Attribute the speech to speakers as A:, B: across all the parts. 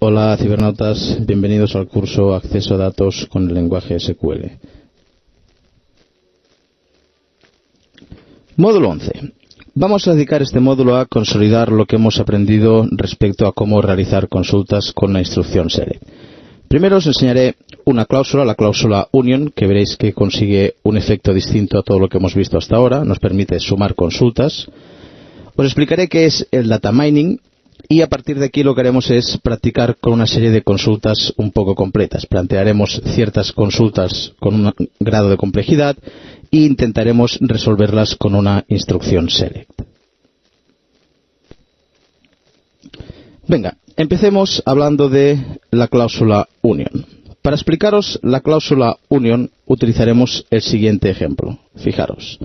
A: Hola cibernautas, bienvenidos al curso Acceso a Datos con el lenguaje SQL. Módulo 11. Vamos a dedicar este módulo a consolidar lo que hemos aprendido respecto a cómo realizar consultas con la instrucción select. Primero os enseñaré una cláusula, la cláusula union, que veréis que consigue un efecto distinto a todo lo que hemos visto hasta ahora. Nos permite sumar consultas. Os explicaré qué es el data mining. Y a partir de aquí lo que haremos es practicar con una serie de consultas un poco completas. Plantearemos ciertas consultas con un grado de complejidad e intentaremos resolverlas con una instrucción select. Venga, empecemos hablando de la cláusula union. Para explicaros la cláusula union utilizaremos el siguiente ejemplo. Fijaros.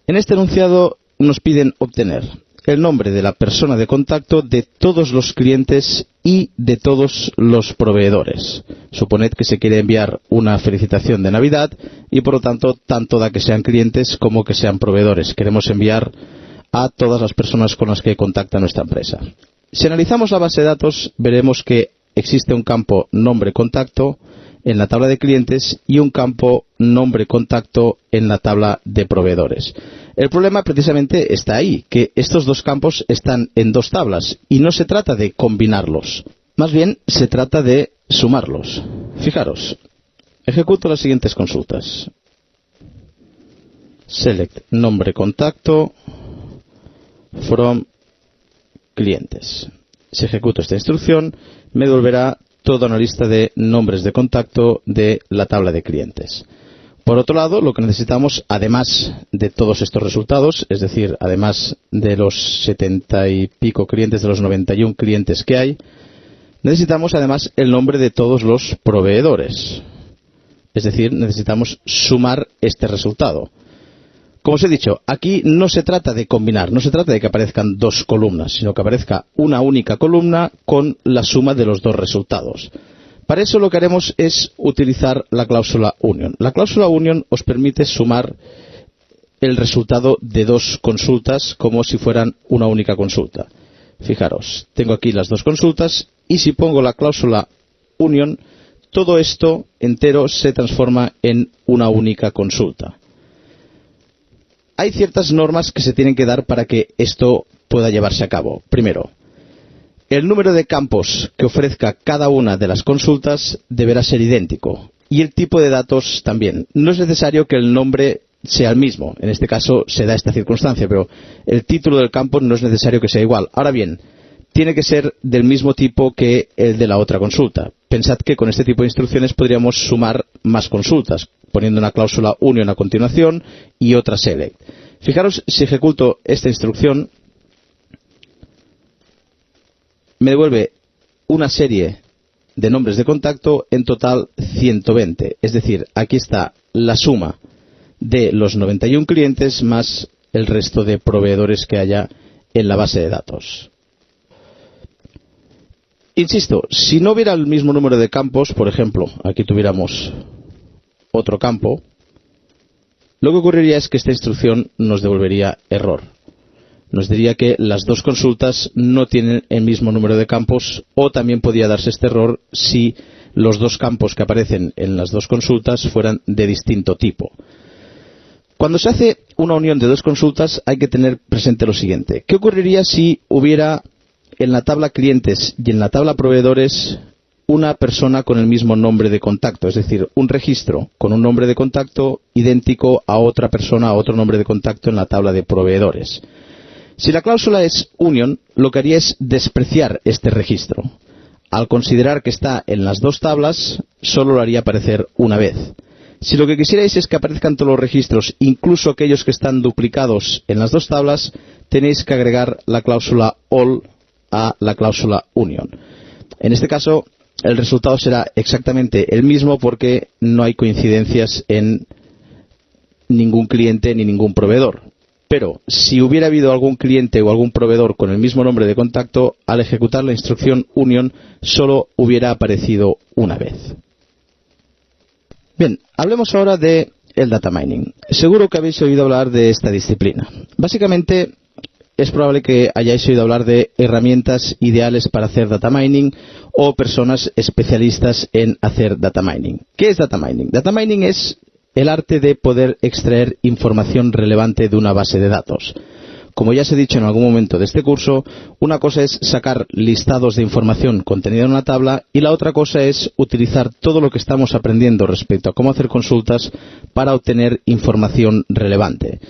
A: En este enunciado nos piden obtener el nombre de la persona de contacto de todos los clientes y de todos los proveedores. Suponed que se quiere enviar una felicitación de Navidad y por lo tanto da que sean clientes como que sean proveedores. Queremos enviar a todas las personas con las que contacta nuestra empresa. Si analizamos la base de datos veremos que existe un campo nombre contacto en la tabla de clientes y un campo nombre contacto en la tabla de proveedores. El problema precisamente está ahí, que estos dos campos están en dos tablas y no se trata de combinarlos, más bien se trata de sumarlos. Fijaros, ejecuto las siguientes consultas. Select nombre contacto from clientes. Si ejecuto esta instrucción me devolverá toda una lista de nombres de contacto de la tabla de clientes. Por otro lado, lo que necesitamos, además de todos estos resultados, es decir, además de los 70 y pico clientes, de los 91 clientes que hay, necesitamos además el nombre de todos los proveedores. Es decir, necesitamos sumar este resultado. Como os he dicho, aquí no se trata de combinar, no se trata de que aparezcan dos columnas, sino que aparezca una única columna con la suma de los dos resultados. Para eso lo que haremos es utilizar la cláusula union. La cláusula union os permite sumar el resultado de dos consultas como si fueran una única consulta. Fijaros, tengo aquí las dos consultas y si pongo la cláusula union, todo esto entero se transforma en una única consulta. Hay ciertas normas que se tienen que dar para que esto pueda llevarse a cabo. Primero, el número de campos que ofrezca cada una de las consultas deberá ser idéntico y el tipo de datos también. No es necesario que el nombre sea el mismo. En este caso se da esta circunstancia, pero el título del campo no es necesario que sea igual. Ahora bien, tiene que ser del mismo tipo que el de la otra consulta. Pensad que con este tipo de instrucciones podríamos sumar más consultas, poniendo una cláusula union a continuación y otra select. Fijaros, si ejecuto esta instrucción, me devuelve una serie de nombres de contacto, en total 120. Es decir, aquí está la suma de los 91 clientes más el resto de proveedores que haya en la base de datos. Insisto, si no hubiera el mismo número de campos, por ejemplo, aquí tuviéramos otro campo, lo que ocurriría es que esta instrucción nos devolvería error. Nos diría que las dos consultas no tienen el mismo número de campos o también podría darse este error si los dos campos que aparecen en las dos consultas fueran de distinto tipo. Cuando se hace una unión de dos consultas hay que tener presente lo siguiente. ¿Qué ocurriría si hubiera en la tabla clientes y en la tabla proveedores una persona con el mismo nombre de contacto? Es decir, un registro con un nombre de contacto idéntico a otra persona, a otro nombre de contacto en la tabla de proveedores. Si la cláusula es union, lo que haría es despreciar este registro. Al considerar que está en las dos tablas, solo lo haría aparecer una vez. Si lo que quisierais es que aparezcan todos los registros, incluso aquellos que están duplicados en las dos tablas, tenéis que agregar la cláusula all a la cláusula union. En este caso, el resultado será exactamente el mismo porque no hay coincidencias en ningún cliente ni ningún proveedor. Pero si hubiera habido algún cliente o algún proveedor con el mismo nombre de contacto, al ejecutar la instrucción union solo hubiera aparecido una vez. Bien, hablemos ahora de el data mining. Seguro que habéis oído hablar de esta disciplina. Básicamente es probable que hayáis oído hablar de herramientas ideales para hacer data mining o personas especialistas en hacer data mining. ¿Qué es data mining? Data mining es el arte de poder extraer información relevante de una base de datos. Como ya os he dicho en algún momento de este curso, una cosa es sacar listados de información contenida en una tabla y la otra cosa es utilizar todo lo que estamos aprendiendo respecto a cómo hacer consultas para obtener información relevante.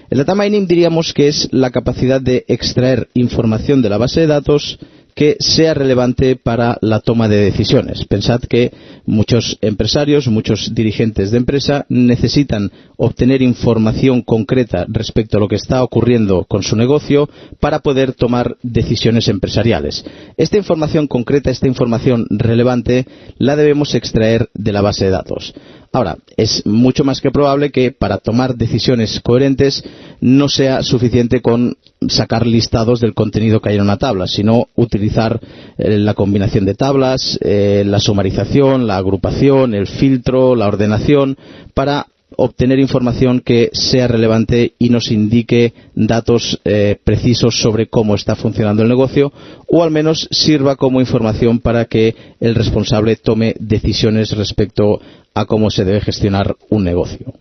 A: El data mining diríamos que es la capacidad de extraer información de la base de datos que sea relevante para la toma de decisiones. Pensad que muchos empresarios, muchos dirigentes de empresa necesitan obtener información concreta respecto a lo que está ocurriendo con su negocio para poder tomar decisiones empresariales. Esta información concreta, esta información relevante, la debemos extraer de la base de datos. Ahora, es mucho más que probable que para tomar decisiones coherentes no sea suficiente con sacar listados del contenido que hay en una tabla, sino utilizar la combinación de tablas, la sumarización, la agrupación, el filtro, la ordenación, para obtener información que sea relevante y nos indique datos precisos sobre cómo está funcionando el negocio, o al menos sirva como información para que el responsable tome decisiones respecto a cómo se debe gestionar un negocio.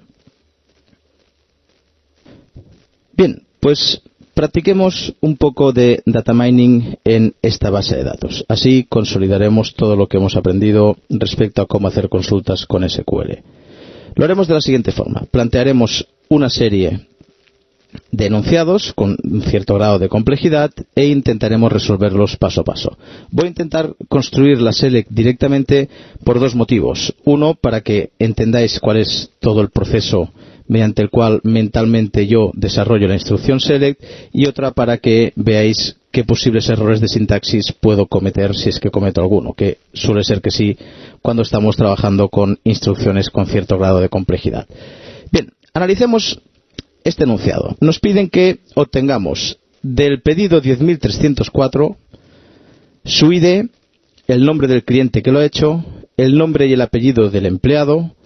A: Bien, pues practiquemos un poco de data mining en esta base de datos. Así consolidaremos todo lo que hemos aprendido respecto a cómo hacer consultas con SQL. Lo haremos de la siguiente forma. Plantearemos una serie de enunciados con un cierto grado de complejidad e intentaremos resolverlos paso a paso. Voy a intentar construir la select directamente por dos motivos. Uno, para que entendáis cuál es todo el proceso mediante el cual mentalmente yo desarrollo la instrucción select, y otra para que veáis qué posibles errores de sintaxis puedo cometer si es que cometo alguno, que suele ser que sí cuando estamos trabajando con instrucciones con cierto grado de complejidad. Bien, analicemos este enunciado. Nos piden que obtengamos del pedido 10.304 su ID, el nombre del cliente que lo ha hecho, el nombre y el apellido del empleado,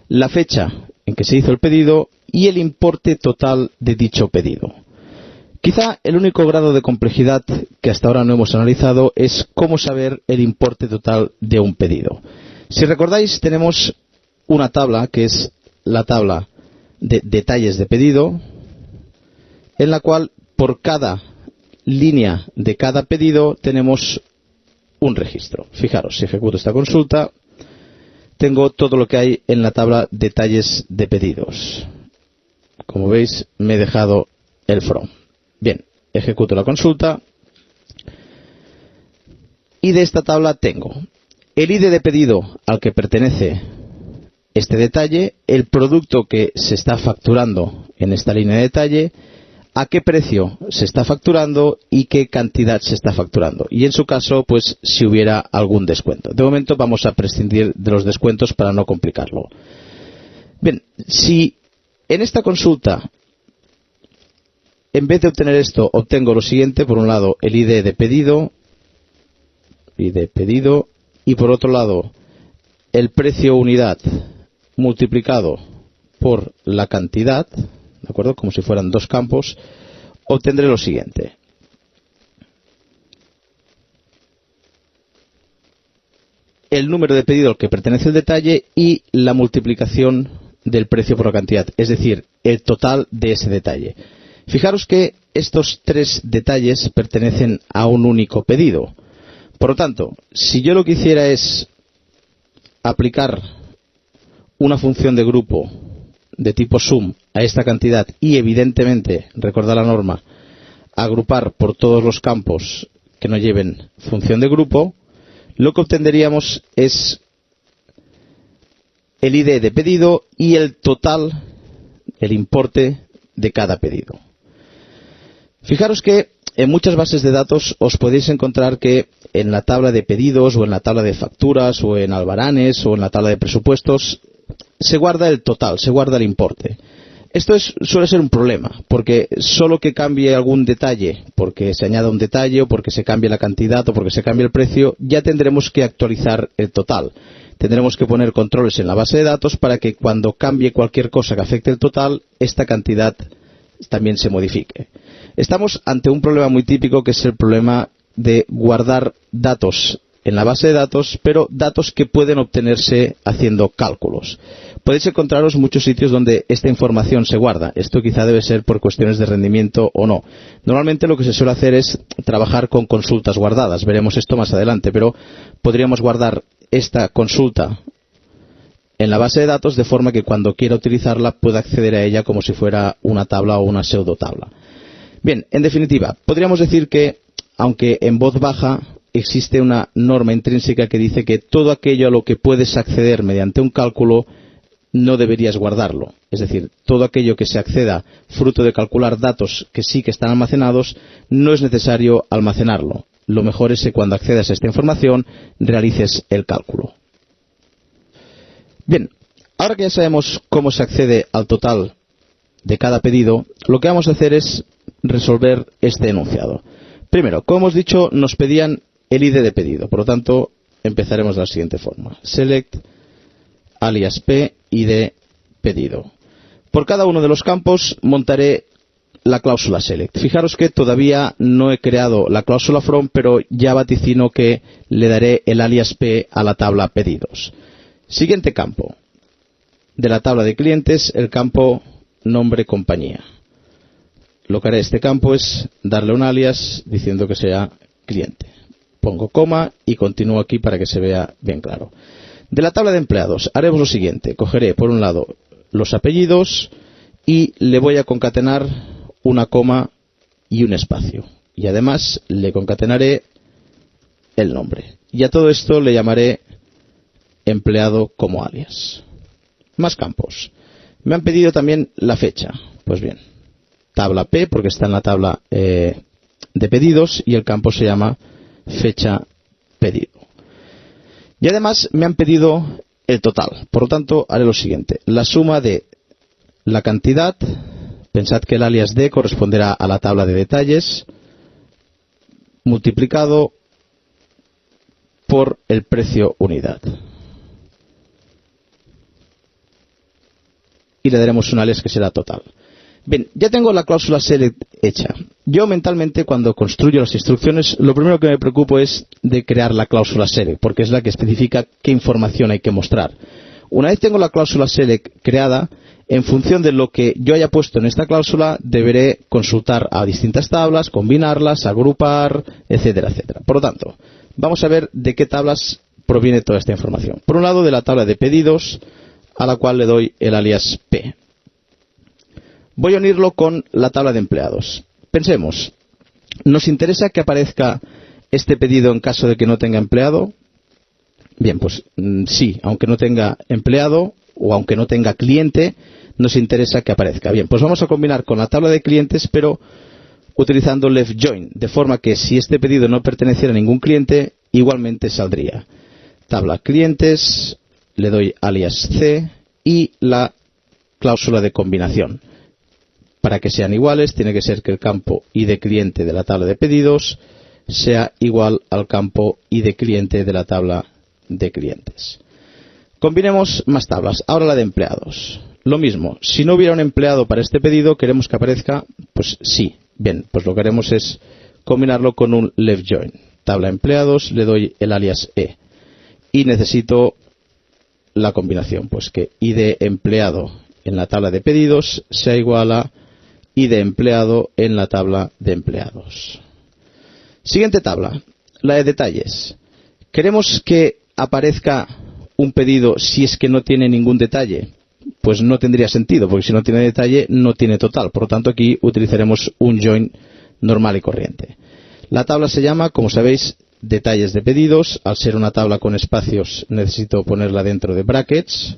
A: la fecha en que se hizo el pedido y el importe total de dicho pedido. Quizá el único grado de complejidad que hasta ahora no hemos analizado es cómo saber el importe total de un pedido. Si recordáis, tenemos una tabla que es la tabla de detalles de pedido, en la cual por cada línea de cada pedido tenemos un registro. Fijaros, si ejecuto esta consulta, tengo todo lo que hay en la tabla detalles de pedidos. Como veis, me he dejado el from. Bien, ejecuto la consulta y de esta tabla tengo el ID de pedido al que pertenece este detalle, el producto que se está facturando en esta línea de detalle, a qué precio se está facturando y qué cantidad se está facturando. Y en su caso, pues si hubiera algún descuento. De momento vamos a prescindir de los descuentos para no complicarlo. Bien, si en esta consulta, en vez de obtener esto, obtengo lo siguiente: por un lado el ID de pedido, y por otro lado el precio unidad multiplicado por la cantidad, ¿de acuerdo? Como si fueran dos campos, obtendré lo siguiente. El número de pedido al que pertenece el detalle y la multiplicación del precio por la cantidad, es decir, el total de ese detalle. Fijaros que estos tres detalles pertenecen a un único pedido. Por lo tanto, si yo lo que hiciera es aplicar una función de grupo de tipo sum a esta cantidad y, evidentemente, recordad la norma, agrupar por todos los campos que no lleven función de grupo, lo que obtendríamos es el ID de pedido y el total, el importe de cada pedido. Fijaros que en muchas bases de datos os podéis encontrar que en la tabla de pedidos o en la tabla de facturas o en albaranes o en la tabla de presupuestos se guarda el total, se guarda el importe. Esto suele ser un problema, porque solo que cambie algún detalle, porque se añada un detalle o porque se cambie la cantidad o porque se cambie el precio, ya tendremos que actualizar el total. Tendremos que poner controles en la base de datos para que cuando cambie cualquier cosa que afecte el total, esta cantidad también se modifique. Estamos ante un problema muy típico, que es el problema de guardar datos en la base de datos, pero datos que pueden obtenerse haciendo cálculos. Podéis encontraros muchos sitios donde esta información se guarda. Esto quizá debe ser por cuestiones de rendimiento o no. Normalmente lo que se suele hacer es trabajar con consultas guardadas. Veremos esto más adelante, pero podríamos guardar esta consulta en la base de datos de forma que cuando quiera utilizarla pueda acceder a ella como si fuera una tabla o una pseudo tabla. Bien, en definitiva, podríamos decir que, aunque en voz baja, existe una norma intrínseca que dice que todo aquello a lo que puedes acceder mediante un cálculo no deberías guardarlo. Es decir, todo aquello que se acceda fruto de calcular datos que sí que están almacenados, no es necesario almacenarlo. Lo mejor es que cuando accedas a esta información realices el cálculo. Bien, ahora que ya sabemos cómo se accede al total de cada pedido, lo que vamos a hacer es resolver este enunciado. Primero, como hemos dicho, nos pedían el ID de pedido. Por lo tanto, empezaremos de la siguiente forma. Select alias P ID pedido. Por cada uno de los campos montaré la cláusula select. Fijaros que todavía no he creado la cláusula from, pero ya vaticino que le daré el alias P a la tabla pedidos. Siguiente campo. De la tabla de clientes, el campo nombre compañía. Lo que haré este campo es darle un alias diciendo que sea cliente. Pongo coma y continúo aquí para que se vea bien claro. De la tabla de empleados haremos lo siguiente. Cogeré por un lado los apellidos y le voy a concatenar una coma y un espacio. Y además le concatenaré el nombre. Y a todo esto le llamaré empleado como alias. Más campos. Me han pedido también la fecha. Pues bien, tabla P porque está en la tabla de pedidos y el campo se llama fecha pedido. Y además me han pedido el total. Por lo tanto, haré lo siguiente. La suma de la cantidad, pensad que el alias D corresponderá a la tabla de detalles, multiplicado por el precio unidad. Y le daremos un alias que será total. Bien, ya tengo la cláusula select hecha. Yo mentalmente, cuando construyo las instrucciones, lo primero que me preocupo es de crear la cláusula select, porque es la que especifica qué información hay que mostrar. Una vez tengo la cláusula select creada, en función de lo que yo haya puesto en esta cláusula, deberé consultar a distintas tablas, combinarlas, agrupar, etcétera, etcétera. Por lo tanto, vamos a ver de qué tablas proviene toda esta información. Por un lado, de la tabla de pedidos, a la cual le doy el alias P. Voy a unirlo con la tabla de empleados. Pensemos, ¿nos interesa que aparezca este pedido en caso de que no tenga empleado? Bien, pues sí, aunque no tenga empleado o aunque no tenga cliente, nos interesa que aparezca. Bien, pues vamos a combinar con la tabla de clientes, pero utilizando left join, de forma que si este pedido no perteneciera a ningún cliente, igualmente saldría. Tabla clientes, le doy alias C y la cláusula de combinación. Para que sean iguales, tiene que ser que el campo ID cliente de la tabla de pedidos sea igual al campo ID cliente de la tabla de clientes. Combinemos más tablas. Ahora la de empleados. Lo mismo. Si no hubiera un empleado para este pedido, queremos que aparezca, pues sí. Bien, pues lo que haremos es combinarlo con un left join. Tabla empleados, le doy el alias E. Y necesito la combinación, pues que ID empleado en la tabla de pedidos sea igual a ID empleado en la tabla de empleados. Siguiente tabla, la de detalles. Queremos que aparezca un pedido si es que no tiene ningún detalle. Pues no tendría sentido, porque si no tiene detalle no tiene total. Por lo tanto, aquí utilizaremos un join normal y corriente. La tabla se llama, como sabéis, detalles de pedidos. Al ser una tabla con espacios necesito ponerla dentro de brackets.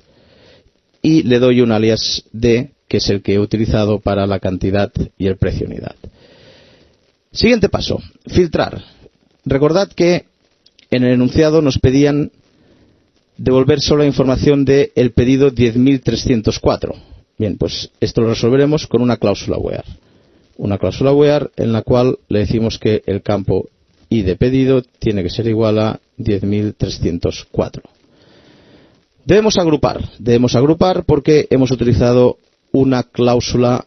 A: Y le doy un alias D, que es el que he utilizado para la cantidad y el precio unidad. Siguiente paso, filtrar. Recordad que en el enunciado nos pedían devolver solo la información del pedido 10.304. Bien, pues esto lo resolveremos con una cláusula where. Una cláusula where en la cual le decimos que el campo ID pedido tiene que ser igual a 10.304. Debemos agrupar porque hemos utilizado una cláusula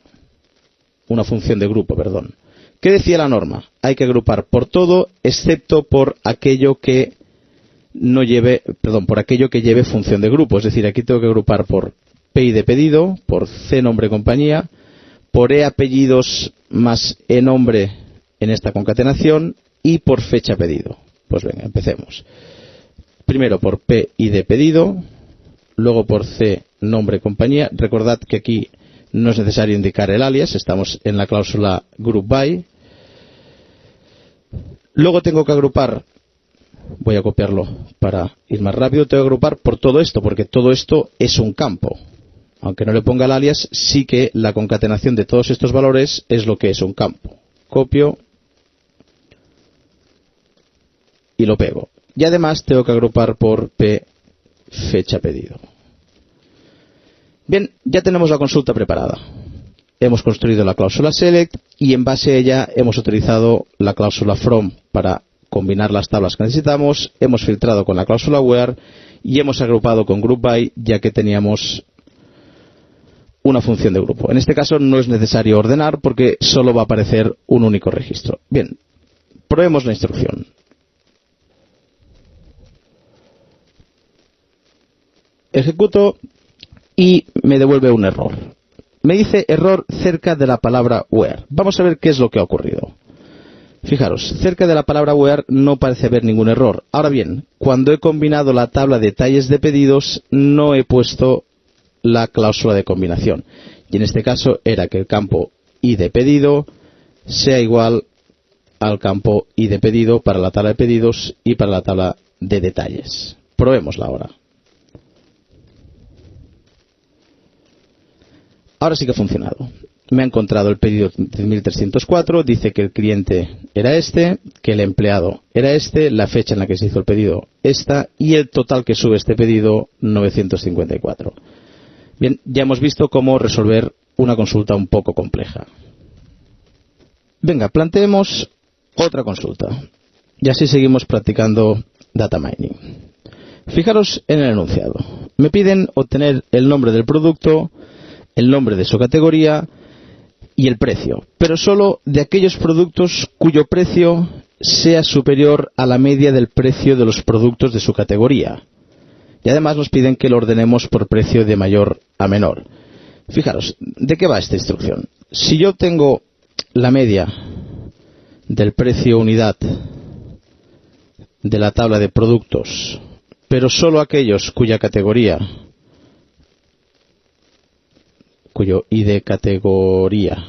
A: una función de grupo, perdón. ¿Qué decía la norma? Hay que agrupar por todo excepto por aquello que no lleve, perdón, por aquello que lleve función de grupo. Es decir, aquí tengo que agrupar por P de pedido, por C nombre compañía, por E apellidos más E nombre en esta concatenación y por fecha pedido. Pues venga, empecemos. Primero por P de pedido, luego por C nombre compañía. Recordad que aquí no es necesario indicar el alias, estamos en la cláusula group by. Luego tengo que agrupar, voy a copiarlo para ir más rápido, tengo que agrupar por todo esto, porque todo esto es un campo. Aunque no le ponga el alias, sí que la concatenación de todos estos valores es lo que es un campo. Copio y lo pego. Y además tengo que agrupar por P fecha pedido. Bien, ya tenemos la consulta preparada. Hemos construido la cláusula select y en base a ella hemos utilizado la cláusula from para combinar las tablas que necesitamos. Hemos filtrado con la cláusula where y hemos agrupado con group by, ya que teníamos una función de grupo. En este caso no es necesario ordenar porque solo va a aparecer un único registro. Bien, probemos la instrucción. Ejecuto y me devuelve un error. Me dice error cerca de la palabra where. Vamos a ver qué es lo que ha ocurrido. Fijaros, cerca de la palabra where no parece haber ningún error. Ahora bien, cuando he combinado la tabla de detalles de pedidos, no he puesto la cláusula de combinación. Y en este caso era que el campo i de pedido sea igual al campo i de pedido para la tabla de pedidos y para la tabla de detalles. Probémosla ahora. Ahora sí que ha funcionado. Me ha encontrado el pedido de 1304, dice que el cliente era este, que el empleado era este, la fecha en la que se hizo el pedido esta y el total que sube este pedido 954. Bien, ya hemos visto cómo resolver una consulta un poco compleja. Venga, planteemos otra consulta. Y así seguimos practicando data mining. Fijaros en el enunciado. Me piden obtener el nombre del producto, el nombre de su categoría y el precio, pero solo de aquellos productos cuyo precio sea superior a la media del precio de los productos de su categoría. Y además nos piden que lo ordenemos por precio de mayor a menor. Fijaros, ¿de qué va esta instrucción? Si yo tengo la media del precio unidad de la tabla de productos, pero solo aquellos cuya categoría, cuyo ID categoría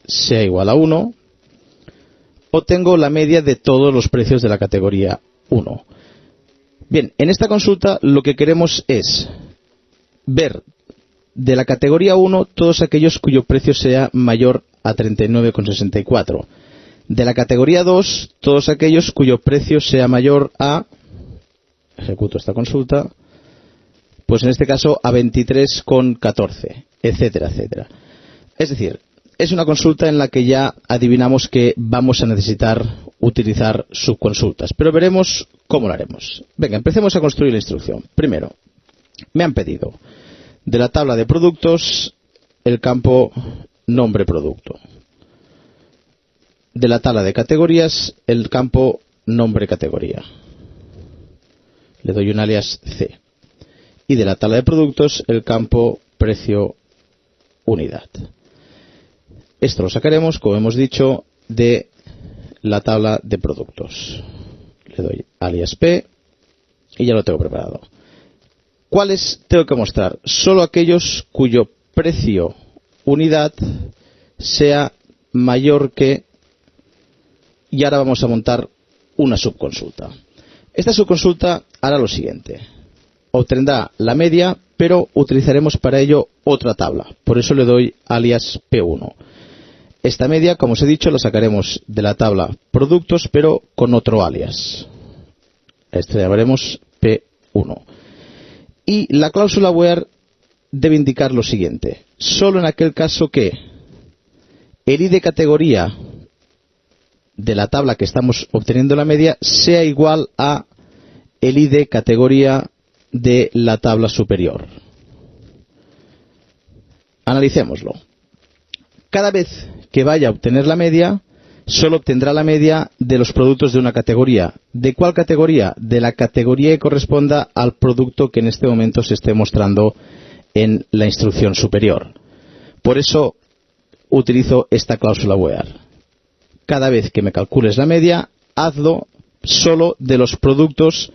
A: sea igual a 1, obtengo la media de todos los precios de la categoría 1. Bien, en esta consulta lo que queremos es ver de la categoría 1 todos aquellos cuyo precio sea mayor a 39,64. De la categoría 2, todos aquellos cuyo precio sea mayor a, ejecuto esta consulta, pues en este caso a 23,14, etcétera, etcétera. Es decir, es una consulta en la que ya adivinamos que vamos a necesitar utilizar subconsultas, pero veremos cómo lo haremos. Venga, empecemos a construir la instrucción. Primero, me han pedido de la tabla de productos el campo nombre producto. De la tabla de categorías el campo nombre categoría. Le doy un alias C. Y de la tabla de productos el campo precio unidad. Esto lo sacaremos, como hemos dicho, de la tabla de productos. Le doy alias P y ya lo tengo preparado. ¿Cuáles tengo que mostrar? Solo aquellos cuyo precio unidad sea mayor que... Y ahora vamos a montar una subconsulta. Esta subconsulta hará lo siguiente. Obtendrá la media, pero utilizaremos para ello otra tabla. Por eso le doy alias P1. Esta media, como os he dicho, la sacaremos de la tabla productos, pero con otro alias. Esto llamaremos P1. Y la cláusula where debe indicar lo siguiente. Solo en aquel caso que el ID categoría de la tabla que estamos obteniendo la media sea igual a el ID categoría de la tabla superior. analicémoslo. Cada vez que vaya a obtener la media, solo obtendrá la media de los productos de una categoría. ¿De cuál categoría? De la categoría que corresponda al producto que en este momento se esté mostrando en la instrucción superior. Por eso utilizo esta cláusula where. Cada vez que me calcules la media, hazlo solo de los productos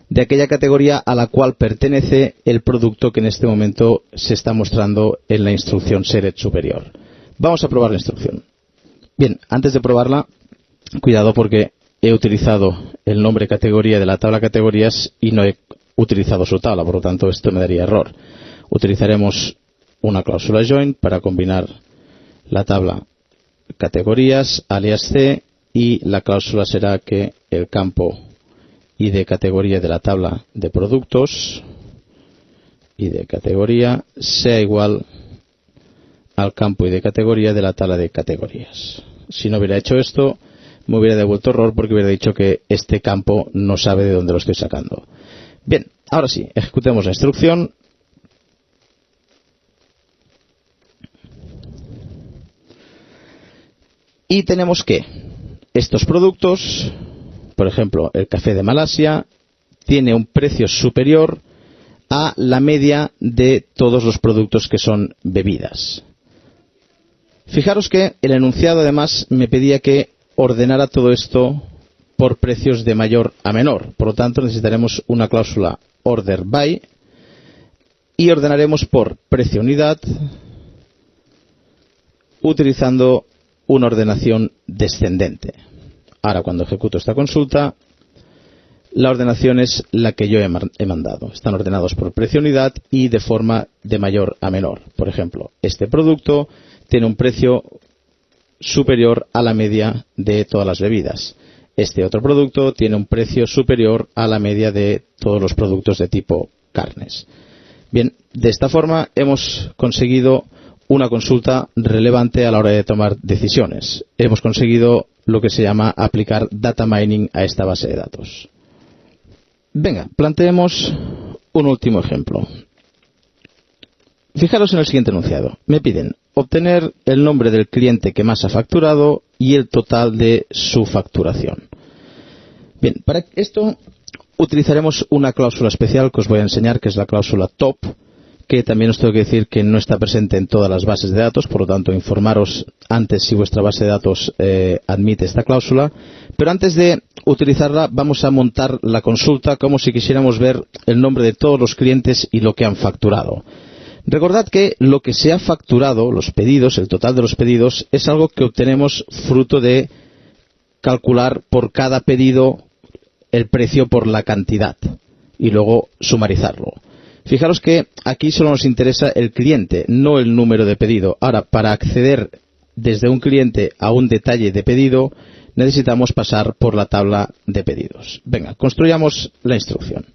A: de aquella categoría a la cual pertenece el producto que en este momento se está mostrando en la instrucción select superior. Vamos a probar la instrucción. Bien, antes de probarla, cuidado porque he utilizado el nombre categoría de la tabla categorías y no he utilizado su tabla, por lo tanto esto me daría error. Utilizaremos una cláusula join para combinar la tabla categorías alias C, y la cláusula será que el campo ID categoría de la tabla de productos ID categoría sea igual al campo ID categoría de la tabla de categorías. Si no hubiera hecho esto, me hubiera devuelto error porque hubiera dicho que este campo no sabe de dónde lo estoy sacando. Bien, ahora sí, ejecutemos la instrucción. Y tenemos que estos productos, por ejemplo, el café de Malasia, tiene un precio superior a la media de todos los productos que son bebidas. Fijaros que el enunciado además me pedía que ordenara todo esto por precios de mayor a menor. Por lo tanto, necesitaremos una cláusula order by y ordenaremos por precio unidad utilizando una ordenación descendente. Ahora, cuando ejecuto esta consulta, la ordenación es la que yo he mandado. Están ordenados por precio unidad y de forma de mayor a menor. Por ejemplo, este producto tiene un precio superior a la media de todas las bebidas. Este otro producto tiene un precio superior a la media de todos los productos de tipo carnes. Bien, de esta forma hemos conseguido una consulta relevante a la hora de tomar decisiones. Hemos conseguido lo que se llama aplicar data mining a esta base de datos. Venga, planteemos un último ejemplo. Fijaros en el siguiente enunciado. Me piden obtener el nombre del cliente que más ha facturado y el total de su facturación. Bien, para esto utilizaremos una cláusula especial que os voy a enseñar, que es la cláusula top, que también os tengo que decir que no está presente en todas las bases de datos, por lo tanto informaros antes si vuestra base de datos admite esta cláusula. Pero antes de utilizarla vamos a montar la consulta como si quisiéramos ver el nombre de todos los clientes y lo que han facturado. Recordad que lo que se ha facturado, los pedidos, el total de los pedidos, es algo que obtenemos fruto de calcular por cada pedido el precio por la cantidad y luego sumarizarlo. Fijaros que aquí solo nos interesa el cliente, no el número de pedido. Ahora, para acceder desde un cliente a un detalle de pedido, necesitamos pasar por la tabla de pedidos. Venga, construyamos la instrucción.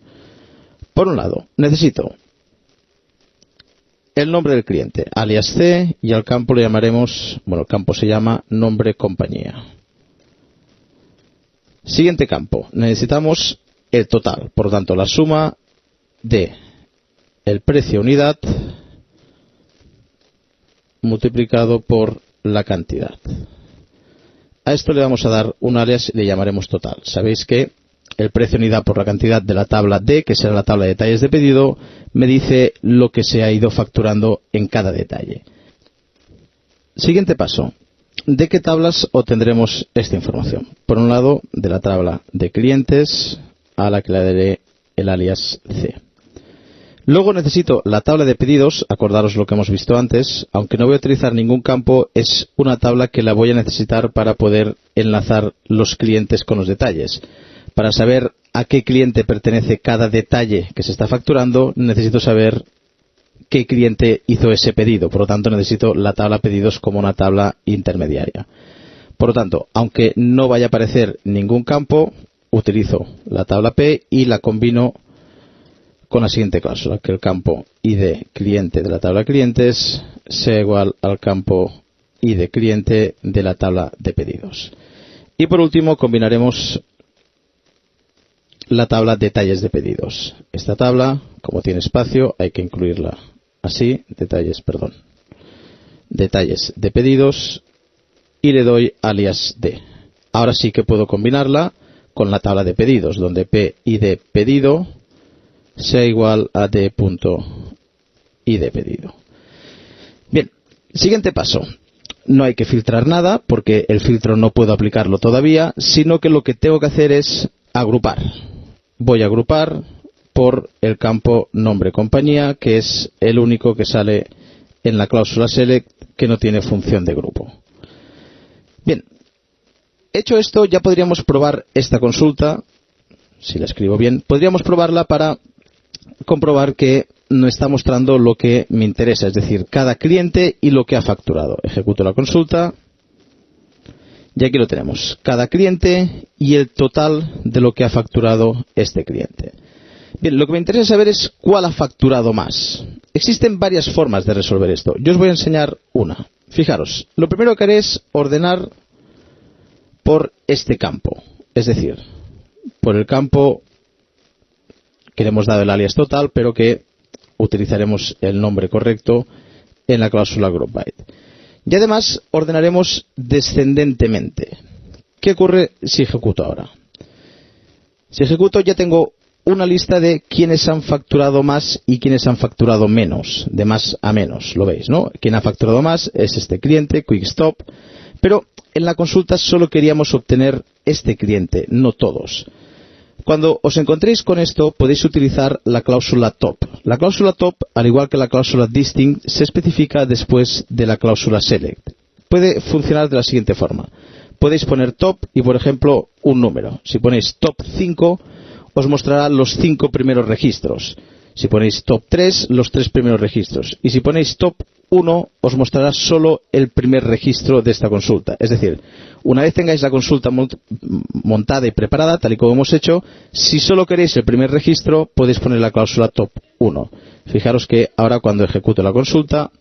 A: Por un lado, necesito el nombre del cliente, alias C, y al campo le llamaremos, bueno, el campo se llama nombre compañía. Siguiente campo, necesitamos el total, por lo tanto la suma de el precio unidad multiplicado por la cantidad. A esto le vamos a dar un alias y le llamaremos total. Sabéis que el precio unidad por la cantidad de la tabla D, que será la tabla de detalles de pedido, me dice lo que se ha ido facturando en cada detalle. Siguiente paso. ¿De qué tablas obtendremos esta información? Por un lado, de la tabla de clientes, a la que le daré el alias C. Luego necesito la tabla de pedidos, acordaros lo que hemos visto antes, aunque no voy a utilizar ningún campo, es una tabla que la voy a necesitar para poder enlazar los clientes con los detalles. Para saber a qué cliente pertenece cada detalle que se está facturando, necesito saber qué cliente hizo ese pedido. Por lo tanto, necesito la tabla pedidos como una tabla intermediaria. Por lo tanto, aunque no vaya a aparecer ningún campo, utilizo la tabla P y la combino con la siguiente cláusula, que el campo ID cliente de la tabla clientes sea igual al campo ID cliente de la tabla de pedidos. Y por último, combinaremos la tabla detalles de pedidos. Esta tabla, como tiene espacio, hay que incluirla así, detalles, perdón. detalles de pedidos y le doy alias D. Ahora sí que puedo combinarla con la tabla de pedidos, donde PID pedido sea igual a D.id pedido. Bien, siguiente paso. No hay que filtrar nada, porque el filtro no puedo aplicarlo todavía, sino que lo que tengo que hacer es agrupar. Voy a agrupar por el campo nombre compañía, que es el único que sale en la cláusula select, que no tiene función de grupo. Bien, hecho esto, ya podríamos probar esta consulta, si la escribo bien, podríamos probarla para comprobar que no está mostrando lo que me interesa, es decir, cada cliente y lo que ha facturado. Ejecuto la consulta y aquí lo tenemos, cada cliente y el total de lo que ha facturado este cliente. Bien, lo que me interesa saber es cuál ha facturado más. Existen varias formas de resolver esto. Yo os voy a enseñar una. Fijaros, lo primero que haré es ordenar por este campo, es decir, por el campo que le hemos dado el alias total, pero que utilizaremos el nombre correcto en la cláusula groupByte. Y además ordenaremos descendentemente. ¿Qué ocurre si ejecuto ahora? Si ejecuto, ya tengo una lista de quienes han facturado más y quienes han facturado menos, de más a menos, lo veis, ¿no? Quien ha facturado más es este cliente, QuickStop, pero en la consulta solo queríamos obtener este cliente, no todos. Cuando os encontréis con esto, podéis utilizar la cláusula top. La cláusula top, al igual que la cláusula distinct, se especifica después de la cláusula select. Puede funcionar de la siguiente forma. Podéis poner top y, por ejemplo, un número. Si ponéis top 5, os mostrará los 5 primeros registros. Si ponéis top 3, los 3 primeros registros. Y si ponéis top 1, os mostrará solo el primer registro de esta consulta. Es decir, una vez tengáis la consulta montada y preparada, tal y como hemos hecho, si solo queréis el primer registro, podéis poner la cláusula top 1. Fijaros que ahora cuando ejecuto la consulta,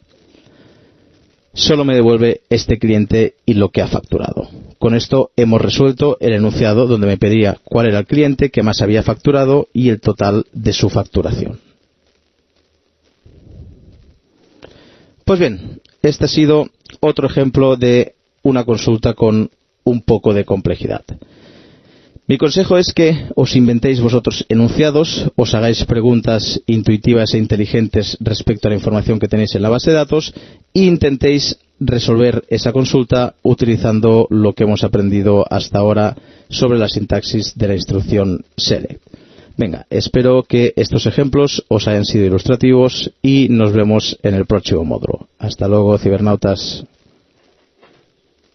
A: solo me devuelve este cliente y lo que ha facturado. Con esto hemos resuelto el enunciado donde me pedía cuál era el cliente que más había facturado y el total de su facturación. Pues bien, este ha sido otro ejemplo de una consulta con un poco de complejidad. Mi consejo es que os inventéis vosotros enunciados, os hagáis preguntas intuitivas e inteligentes respecto a la información que tenéis en la base de datos e intentéis resolver esa consulta utilizando lo que hemos aprendido hasta ahora sobre la sintaxis de la instrucción select. Venga, espero que estos ejemplos os hayan sido ilustrativos y nos vemos en el próximo módulo. Hasta luego, cibernautas.